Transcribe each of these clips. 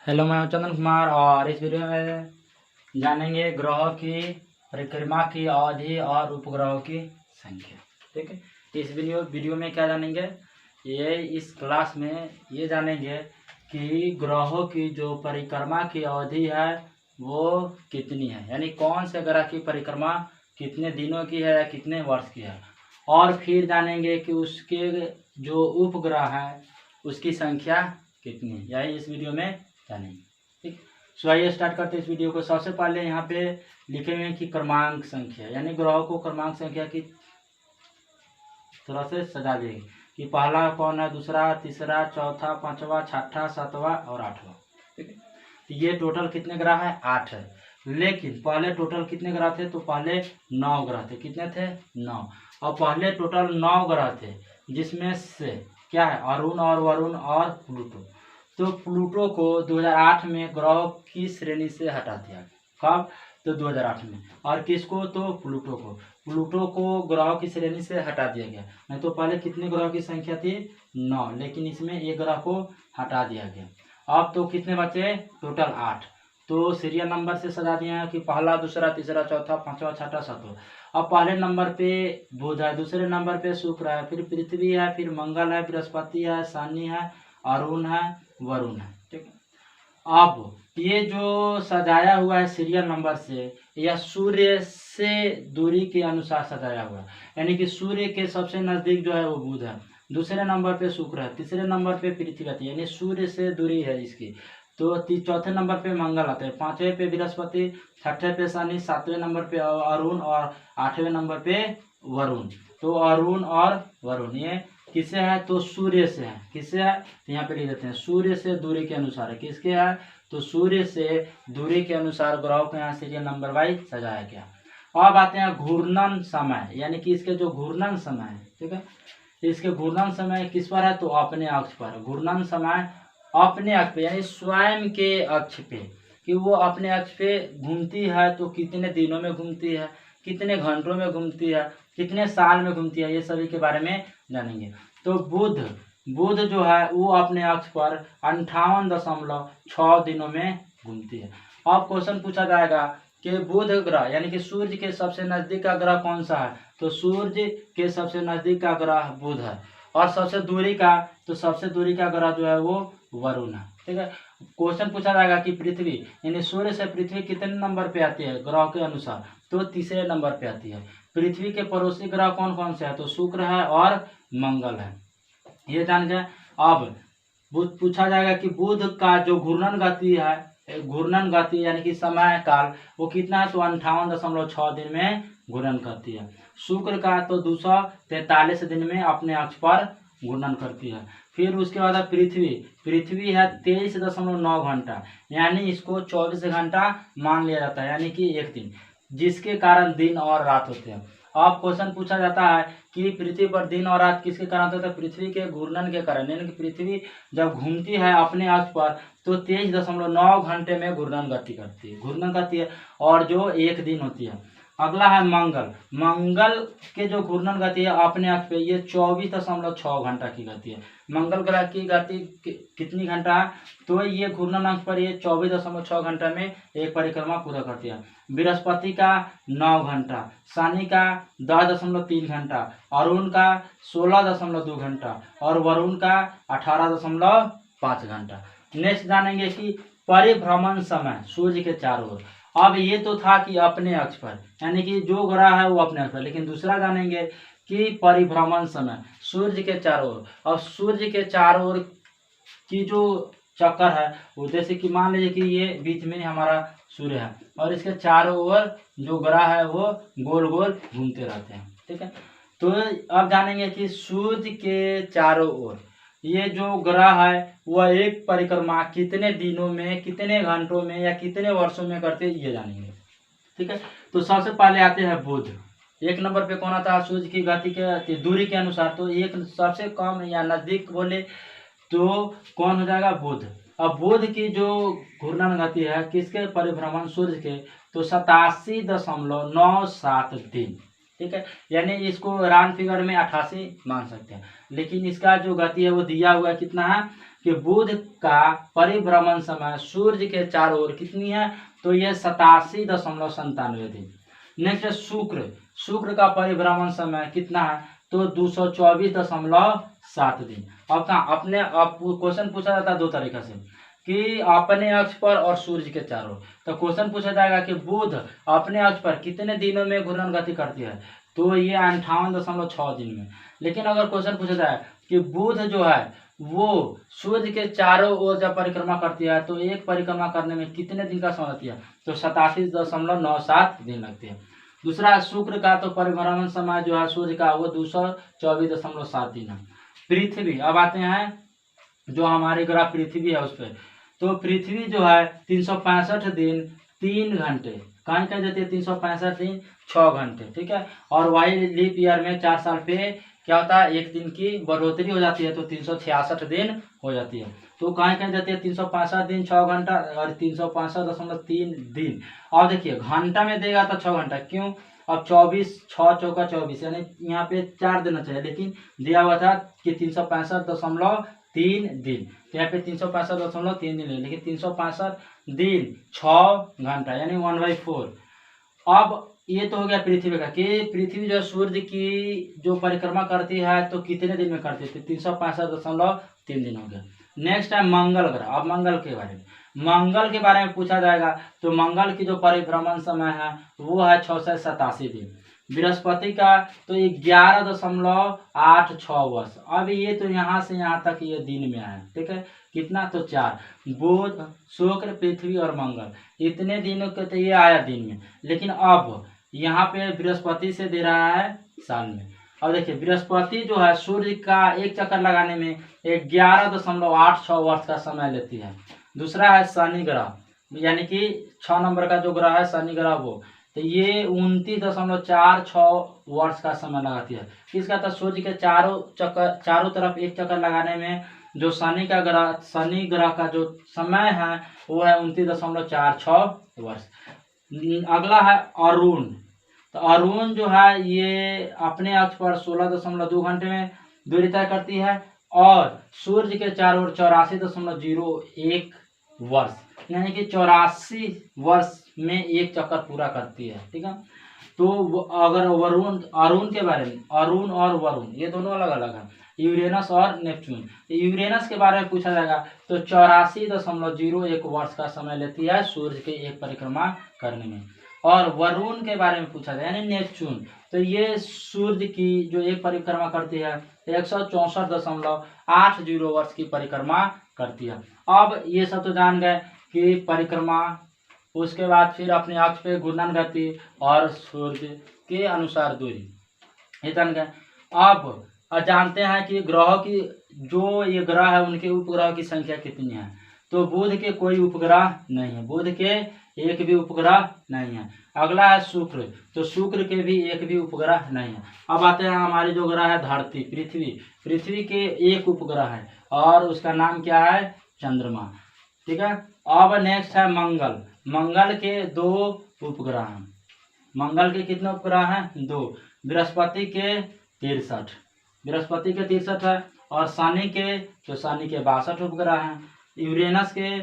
Hello, मैं हूं चंदन कुमार और इस वीडियो में जानेंगे ग्रहों की परिक्रमा की अवधि और उपग्रहों की संख्या। ठीक है, इस वीडियो में क्या जानेंगे, इस क्लास में ये जानेंगे कि ग्रहों की जो परिक्रमा की अवधि है वो कितनी है, यानी कौन से ग्रह की परिक्रमा कितने दिनों की है या कितने वर्ष की है। और फिर जानेंगे कि उसके जो उपग्रह है उसकी संख्या कितनी है, यही इस वीडियो में जानेंगे। ठीक, सो आइए स्टार्ट करते हैं इस वीडियो को। सबसे पहले यहाँ पे लिखे हुए हैं कि क्रमांक संख्या, यानी ग्रहों को क्रमांक संख्या की तरह से सजा देंगे कि पहला कौन है, दूसरा, तीसरा, चौथा, पांचवा, छठा, सातवां और आठवां। ठीक है, तो ये टोटल कितने ग्रह है, 8 है। लेकिन पहले टोटल कितने ग्रह थे, तो पहले 9 ग्रह थे। कितने थे, 9। और पहले टोटल 9 ग्रह थे, जिसमें से क्या है, अरुण और वरुण और प्लूटो। तो प्लूटो को 2008 में ग्रह की श्रेणी से हटा दिया। कब, तो 2008 में। और किसको, तो प्लूटो को ग्रह की श्रेणी से हटा दिया गया। नहीं तो पहले कितने ग्रह की संख्या थी, 9, लेकिन इसमें एक ग्रह को हटा दिया गया। अब तो कितने बचे, टोटल 8। तो सीरियल नंबर से सजा दिया है कि पहला, दूसरा, तीसरा, चौथा, पांचवा, छठा, सातवां। अब पहले नंबर पे बुध है, दूसरे नंबर पे शुक्र है, फिर पृथ्वी है, फिर मंगल है, बृहस्पति है, शनि है, अरुण है, वरुण है। ठीक है, अब ये जो सजाया हुआ है सीरियल नंबर से, यह सूर्य से दूरी के अनुसार सजाया हुआ है। यानी कि सूर्य के सबसे नजदीक जो है वो बुध है, दूसरे नंबर पे शुक्र है, तीसरे नंबर पे पृथ्वी आती है, यानी सूर्य से दूरी है इसकी। तो चौथे नंबर पे मंगल आता है, पांचवें पे बृहस्पति, छठे पे शनि, सातवें नंबर पे अरुण और आठवें नंबर पे वरुण। तो अरुण और वरुण ये किससे है, तो सूर्य से है। किससे है, तो यहाँ पे लिख देते हैं सूर्य से दूरी के अनुसार है। किसके है, तो सूर्य से दूरी के अनुसार ग्रहों को यहाँ सीरियल नंबर वाइज सजाया गया। अब आते हैं घूर्णन समय, यानी कि इसके जो घूर्णन समय है, ठीक है, इसके घूर्णन समय किस पर है, तो अपने अक्ष पर। घूर्णन समय अपने अक्ष पे, यानी स्वयं के अक्ष पे, कि वो अपने अक्ष पे घूमती है तो कितने दिनों में घूमती है, कितने घंटों में घूमती है, कितने साल में घूमती है, ये सभी के बारे में जानेंगे। तो बुध जो है वो अपने अक्ष पर 58.6 दिनों में घूमती है। अब क्वेश्चन पूछा जाएगा कि बुध ग्रह, यानी कि सूर्य के सबसे नजदीक का ग्रह कौन सा है, तो सूर्य के सबसे नजदीक का ग्रह बुध है। और सबसे दूरी का ग्रह जो है वो वरुण है। ठीक है, क्वेश्चन पूछा जाएगा कि पृथ्वी, यानी सूर्य से पृथ्वी कितने नंबर पे आती है ग्रह के अनुसार, तो तीसरे नंबर पे आती है। पृथ्वी के पड़ोसी ग्रह कौन कौन से है, तो शुक्र है और मंगल है, ये जान गए। अब पूछा जाएगा कि बुध का जो घूर्णन गति यानी कि समय काल वो कितना है, तो 58.6 दिन में घूर्णन करती है। शुक्र का तो 243 दिन में अपने अक्ष पर घूर्णन करती है। फिर उसके बाद पृथ्वी है 23.9 घंटा, यानी इसको 24 घंटा मान लिया जाता है, यानी कि एक दिन, जिसके कारण दिन और रात होते हैं। अब क्वेश्चन पूछा जाता है कि पृथ्वी पर दिन और रात किसके कारण होता है, पृथ्वी के घूर्णन के कारण, यानी कि पृथ्वी जब घूमती है अपने अक्ष पर तो 23.9 घंटे में घूर्णन करती है, और जो एक दिन होती है। अगला है मंगल के जो घूर्णन गति है अपने अक्ष पे, ये 24.6 घंटा की गति है। मंगल ग्रह की गति कितनी घंटा है, तो ये घूर्णन अक्ष पर ये 24.6 घंटा में एक परिक्रमा पूरा करती है। बृहस्पति का 9 घंटा, शनि का 10.3 घंटा, अरुण का 16.2 घंटा और वरुण का 18.5 घंटा। नेक्स्ट जानेंगे कि परिभ्रमण समय सूर्य के चारों ओर। अब ये तो था कि अपने अक्ष पर, यानी कि जो ग्रह है वो अपने अक्ष पर, लेकिन दूसरा जानेंगे कि परिभ्रमण समय सूर्य के चारों ओर। अब सूर्य के चारों ओर की जो चक्कर है वो, जैसे कि मान लीजिए कि ये बीच में हमारा सूर्य है और इसके चारों ओर जो ग्रह है वो गोल गोल घूमते रहते हैं। ठीक है, तो अब जानेंगे कि सूर्य के चारों ओर ये जो ग्रह है वह एक परिक्रमा कितने दिनों में, कितने घंटों में या कितने वर्षों में करते हैं, ये जानेंगे। ठीक है, तो सबसे पहले आते हैं बुध। एक नंबर पे कौन आता है, सूर्य की गति के दूरी के अनुसार, तो एक सबसे कम या नजदीक बोले तो कौन हो जाएगा, बुध। अब बुध की जो घूर्णन गति है किसके परिभ्रमण, सूर्य के, तो 87.97 दिन। ठीक है, यानी इसको राउंड फिगर में 88 मान सकते हैं। लेकिन इसका जो गति है वो दिया हुआ है कितना है कि बुध का परिभ्रमण समय सूर्य के चारों ओर कितनी है, तो ये 87.97 दिन। नेक्स्ट है शुक्र। शुक्र का परिभ्रमण समय कितना है, तो 224.7 दिन। अब कहाँ अपने आप क्वेश्चन पूछा जाता है दो तरीके से कि अपने अक्ष पर और सूर्य के चारों। तो क्वेश्चन पूछा जाएगा कि बुध अपने अक्ष पर कितने दिनों में घूर्णन गति करती है, तो ये 58.6 दिन में। लेकिन अगर क्वेश्चन पूछा जाए कि बुध जो है वो सूर्य के चारों ओर जब परिक्रमा करती है तो एक परिक्रमा करने में कितने दिन का समय लगती है, तो 87.97 दिन लगती है। दूसरा शुक्र का तो परिभ्रमण समय जो है सूर्य का वो 224.7 दिन है। पृथ्वी, अब आते हैं जो हमारे ग्रह पृथ्वी है उस पर, तो पृथ्वी जो है 365 दिन 3 घंटे, कहीं कह देती है 365 दिन 6 घंटे, ठीक है। और वही लीप ईयर में 4 साल पे क्या होता है, एक दिन की बढ़ोतरी हो जाती है तो 366 दिन हो जाती है। तो कहीं कहीं देती है 365 दिन 6 घंटा और 365.3 दिन। और देखिए घंटा में देगा तो 6 घंटा, क्यों, अब 24 6 चौका 24 यानी यहाँ पे 4 देना चाहिए, लेकिन दिया हुआ था कि 365.3 दिन, तो यहाँ पे 365.3 दिन है, लेकिन 365 दिन 6 घंटा यानी 1/4। अब ये तो हो गया पृथ्वी का कि पृथ्वी जो सूर्य की जो परिक्रमा करती है तो कितने दिन में करती है, 365.3 दिन हो गया। नेक्स्ट है मंगल ग्रह। अब मंगल के बारे में, मंगल के बारे में पूछा जाएगा तो मंगल की जो परिभ्रमण समय है वो है 687 दिन। बृहस्पति का तो 11.86 वर्ष। अब ये तो यहाँ से यहाँ तक ये दिन में है, ठीक है, कितना, तो 4। बुध शुक्र पृथ्वी और मंगल इतने दिनों के तो ये आया दिन में, लेकिन अब यहाँ पे बृहस्पति से दे रहा है साल में। अब देखिए बृहस्पति जो है सूर्य का एक चक्कर लगाने में 11.86 वर्ष का समय लेती है। दूसरा है शनि ग्रह, यानी कि 6 नंबर का जो ग्रह है शनि ग्रह वो, तो ये 29.46 वर्ष का समय लगाती है। इसका तो सूर्य के चारों तरफ एक चक्कर लगाने में जो शनि ग्रह का जो समय है वो है 29.46 वर्ष। अगला है अरुण। तो अरुण जो है ये अपने अक्ष पर 16.2 घंटे में दूरी तय करती है और सूर्य के चारों ओर 84.01 वर्ष, यानी कि 84 वर्ष में एक चक्कर पूरा करती है, ठीक है। तो अगर अरुण के बारे में, अरुण और वरुण ये दोनों अलग अलग है, यूरेनस और नेपच्यून। यूरेनस के बारे में पूछा जाएगा तो 84.01 वर्ष का समय लेती है सूर्य के एक परिक्रमा करने में। और वरुण के बारे में पूछा जाए यानी नेपच्यून, तो ये सूर्य की जो एक परिक्रमा करती है 164.80 वर्ष की परिक्रमा करती है। अब ये सब तो जान गए कि परिक्रमा, उसके बाद फिर अपने अक्ष पे घूर्णन गति और सूर्य के अनुसार दूरी, ये जान गए। अब जानते हैं कि ग्रहों की जो ये ग्रह है उनके उपग्रह की संख्या कितनी है, तो बुध के कोई उपग्रह नहीं है, बुध के एक भी उपग्रह नहीं है। अगला है शुक्र, तो शुक्र के भी एक भी उपग्रह नहीं है। अब आते हैं हमारी जो ग्रह है धरती, पृथ्वी के एक उपग्रह है और उसका नाम क्या है, चंद्रमा, ठीक है। अब नेक्स्ट है मंगल के 2 उपग्रह हैं। मंगल के कितने उपग्रह हैं, 2। बृहस्पति के 63 है और शनि के 62 उपग्रह हैं। यूरेनस के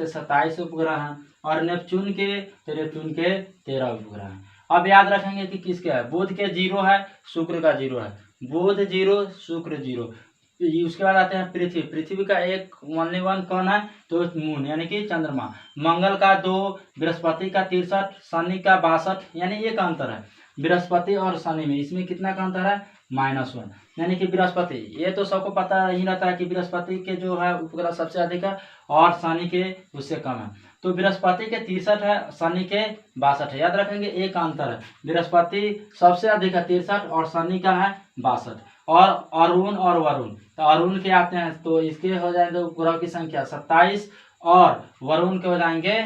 27 उपग्रह हैं और नेपच्यून के 13 उपग्रह हैं। अब याद रखेंगे कि किसके है, बुध के 0 है, शुक्र का 0 है, बुध 0 शुक्र 0। उसके बाद आते हैं पृथ्वी का एक ओनली वन कौन है, तो मून यानी कि चंद्रमा। मंगल का 2, बृहस्पति का 63, शनि का 62, यानी एक अंतर है बृहस्पति और शनि में, इसमें कितना का अंतर है, -1, यानी कि बृहस्पति, ये तो सबको पता ही रहता है कि बृहस्पति के जो है उपग्रह सबसे अधिक है और शनि के उससे कम है। तो बृहस्पति के 63 है, शनि के 62 है, याद रखेंगे एक अंतर है, बृहस्पति सबसे अधिक है 63 और शनि का है 62। और अरुण और वरुण, तो अरुण के आते हैं तो इसके हो जाएंगे उपग्रह की संख्या 27 और वरुण के हो जाएंगे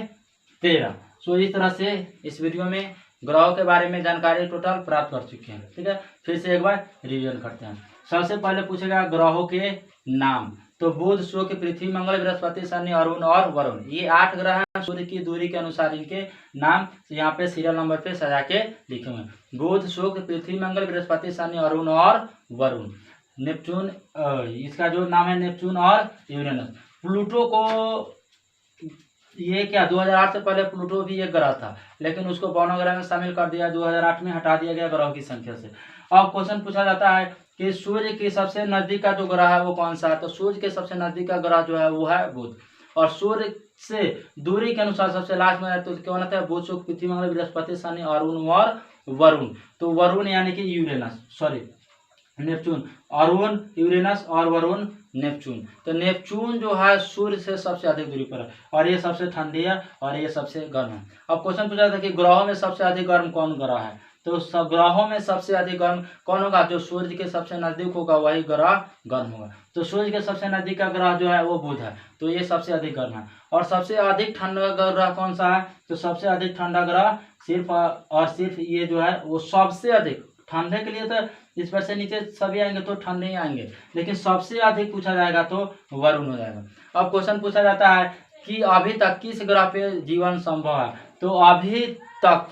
13। सो इस तरह से इस वीडियो में ग्रहों के बारे में जानकारी टोटल प्राप्त कर चुके हैं, ठीक है। फिर से एक बार रिवीजन करते हैं। सबसे पहले पूछेगा ग्रहों के नाम, तो बुध शुक्र पृथ्वी मंगल बृहस्पति शनि अरुण और वरुण, ये 8 ग्रह हैं। सूर्य की दूरी के अनुसार इनके नाम यहाँ पे सीरियल नंबर पे सजा के लिखे हुए हैं, बुध शुक्र पृथ्वी मंगल बृहस्पति शनि अरुण और वरुण। नेपच्यून, इसका जो नाम है नेपच्यून और यूरेनस। प्लूटो को ये क्या 2008 से पहले प्लूटो भी एक ग्रह था, लेकिन उसको पौनो ग्रह में शामिल कर दिया, 2008 में हटा दिया गया ग्रहों की संख्या से। अब क्वेश्चन पूछा जाता है कि सूर्य की सबसे नजदीक का जो ग्रह है वो कौन सा है, तो सूर्य के सबसे नजदीक का ग्रह जो है वो है बुध, और सूर्य से दूरी के अनुसार सबसे लास्ट में है तो क्या होता है, बुध, शुक्र, पृथ्वी, मंगल, बृहस्पति, शनि, अरुण और वरुण। तो वरुण यानी कि Uranus, sorry Neptune, Arun, Uranus और वरुण नेपच्यून। तो नेपच्यून जो है सूर्य से सबसे अधिक दूरी पर है, और ये सबसे ठंडी है और ये सबसे गर्म है। अब क्वेश्चन पूछा था कि ग्रहों में सबसे अधिक गर्म कौन ग्रह है, तो सब ग्रहों में सबसे अधिक गर्म कौन होगा, जो सूर्य के सबसे नजदीक होगा वही ग्रह गर्म होगा। तो सूर्य के सबसे नजदीक का ग्रह जो है वो बुध है, तो ये सबसे अधिक गर्म है। और सबसे अधिक ठंडा ग्रह कौन सा है, तो सबसे अधिक ठंडा ग्रह सिर्फ और सिर्फ ये जो है वो सबसे अधिक ठंडे के लिए, तो इस पर से नीचे सभी आएंगे तो ठंडे ही आएंगे, लेकिन सबसे अधिक पूछा जाएगा तो वरुण हो जाएगा। अब क्वेश्चन पूछा जाता है कि अभी तक किस ग्रह पे जीवन संभव है, तो अभी तक,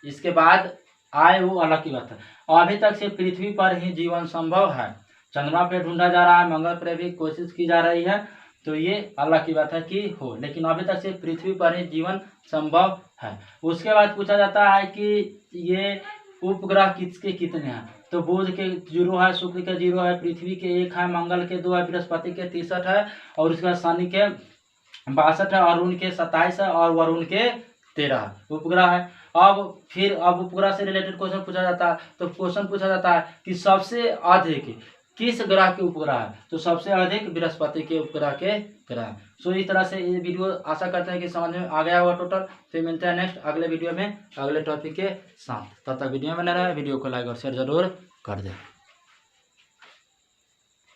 इसके बाद आए वो अलग की बात है, अभी तक सिर्फ पृथ्वी पर ही जीवन संभव है। चंद्रमा पे ढूंढा जा रहा है, मंगल पर भी कोशिश की जा रही है, तो ये अलग की बात है कि हो, लेकिन अभी तक सिर्फ पृथ्वी पर ही जीवन संभव है। उसके बाद पूछा जाता है कि ये उपग्रह किसके कितने हैं, तो बुध के 0 है, शुक्र के 0 है, पृथ्वी के 1 है, मंगल के 2 है, बृहस्पति के 63 है, और उसके बाद शनि के 62 है, अरुण के 27 है, और वरुण के 13 उपग्रह है। अब उपग्रह से रिलेटेड क्वेश्चन पूछा जाता है, तो क्वेश्चन पूछा जाता है कि सबसे अधिक किस ग्रह के उपग्रह है, तो सबसे अधिक बृहस्पति के उपग्रह के ग्रह। सो इस तरह से ये वीडियो आशा करते हैं कि समझ में आ गया होगा टोटल। फिर मिलते हैं नेक्स्ट अगले वीडियो में अगले टॉपिक के साथ, तब तक वीडियो में बने रहे, वीडियो को लाइक और शेयर जरूर कर दें।